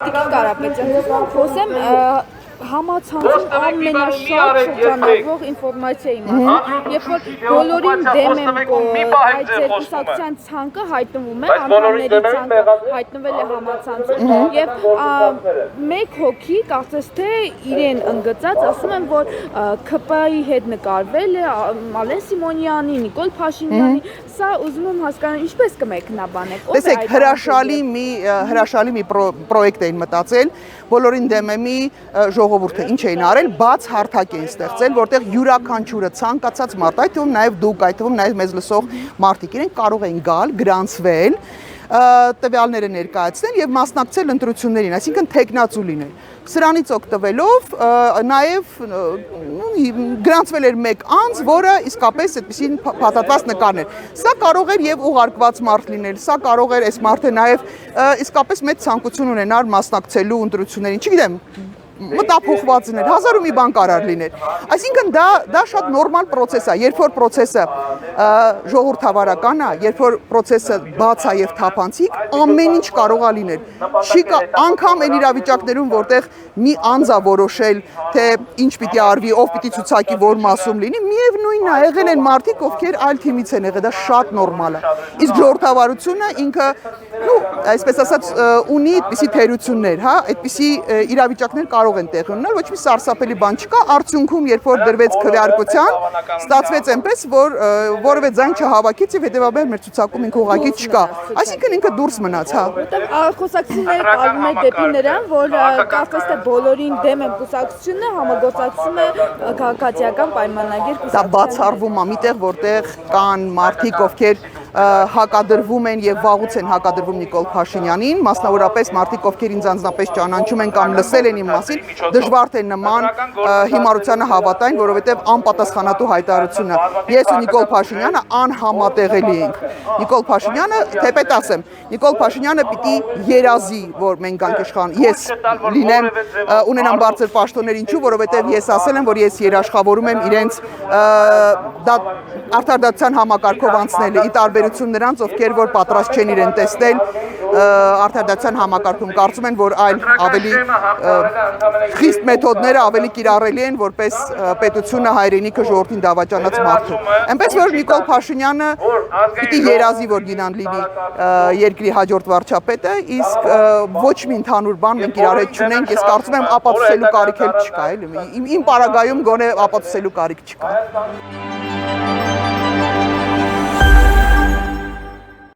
Տիկին Կարապետյան, խոսեմ համացանցում ամենաշատ շրջանառվող ինֆորմացիայի մասին, երբ որ բոլորին դեմ եմ այդ ձեր կուսակցության ցանկը հայտնվում է, անդամների ցանկը հայտնվել է համացանցում եւ մեկ հոգի կարծես թե իրեն ընդգծած ասում են, որ ԿՊ-ի հետ նկարվել է Ալեն Սիմոնյանի, Նիկոլ Փաշինյանի, սա ուզում եմ հասկանալ ինչպես կմեկնաբանեք։ Տեսեք, հրաշալի մի պրոյեկտ էին մտածել, բոլորին դեմ է մի ժողովուրդը ինչ էին արել, բաց հարթակ էին ստեղծել, որտեղ յուրաքանչյուրը ցանկացած մարդ, այդ թվում նաև դուք, այդ թվում նաև մեզ լսող մարդիկ, իրենք կարող էին գալ, գրանցվել, տվյալները ներկայացնել եւ մասնակցել ընտրություններին, այսինքն թեկնածու լինել։ Սրանից օգտվելով նաև գրանցվել էր մեկ անձ, որը իսկապես այդպիսին փաթաթված նկարներ։ Սա կարող էր եւ ուղարկված մարդ լինել, սա կարող էր այս մարդը նաև իսկապես մեծ ցանկություն ունենար մասնակցելու ընտրություններին, չգիտեմ, մտափոխվածներ, հազար ու մի բան կարող լիներ։ Այսինքն դա շատ նորմալ process է, երբ որ process-ը ժողովրդավարական է, երբ որ process-ը բաց է եւ թափանցիկ, ամեն ինչ կարող է լինել։ Չի կա անգամ այն իրավիճակներում, որտեղ մի անձ է որոշել, թե ինչ պիտի արվի, ով պիտի ցուցակի որ մասում լինի, միևնույնն է, եղել են մարդիկ, ովքեր այլ թիմից են եղել, դա շատ նորմալ է։ Իսկ ժողովրդավարությունը ինքը, այսպես ասած, ունի այդպիսի թերություններ, հա, այդպիսի իրավիճակներ կարող են տեղի ունենալ, ոչ մի սարսափելի բան չկա, արդյունքում երբ որ դրվեց քվեարկության, ստացվեց այնպես, որ որևէ ձայն չհավաքեց եւ հետեւաբար մեր ցուցակում ինքը ուղղակի չկա, այսինքն ինքը դուրս մնաց, հա։ Խոսակցությունները կազմում է դեպի նրան, որ կարծես թե բոլորին դեմ է կուսակցությունը, համագործակցում է քաղաքացիական պայմանագիր կուսակցության։ Դա բացառվում է միտեղ, որտեղ կան մարդիկ, ովքեր հակադրվում են եւ վաղուց են հակադրվում Նիկոլ Փաշինյանին, մասնավորապես մարդիկ, ովքեր ինձ անձնապես ճանաչում են կամ լսել են իմ մասին, դժվար թե նման հիմարությանը հավատային, որովհետեւ անպատասխանատու հայտարարություն է։ Ես ու Նիկոլ Փաշինյանը անհամատեղելի ենք։ Նիկոլ Փաշինյանը, թեպետ ասեմ, Նիկոլ Փաշինյանը պիտի երազի, որ մենք գանք իշխան, ես լինեմ, ունենամ բարձր պաշտոններ, ինչու, որովհետեւ ես ասել եմ, որ ես երաշխավորում եմ իրենց արդարադատության համակարգով անցնելը, ի տարբերություն նրանց, ովքեր որ պատրաստ չեն իրեն տեսնել արդարադատության համակարգում, կարծում են, որ այլ ավելի խիստ մեթոդները ավելի կիրառելի են, որպես պետությունը հայրենիքը ժողովրդին դավաճանած մարդու։ Այնպես որ Նիկոլ Փաշինյանը պիտի երազի, որ գինան լինի երկրի հաջորդ վարչապետը, իսկ ոչ մի ընդհանուր բան մենք իրար հետ չունենք, ես կարծում եմ ապացուցելու կարիք էլ չկա, էլի։ Իմ պարագայում գոնե ապացուցելու կարիք չկա։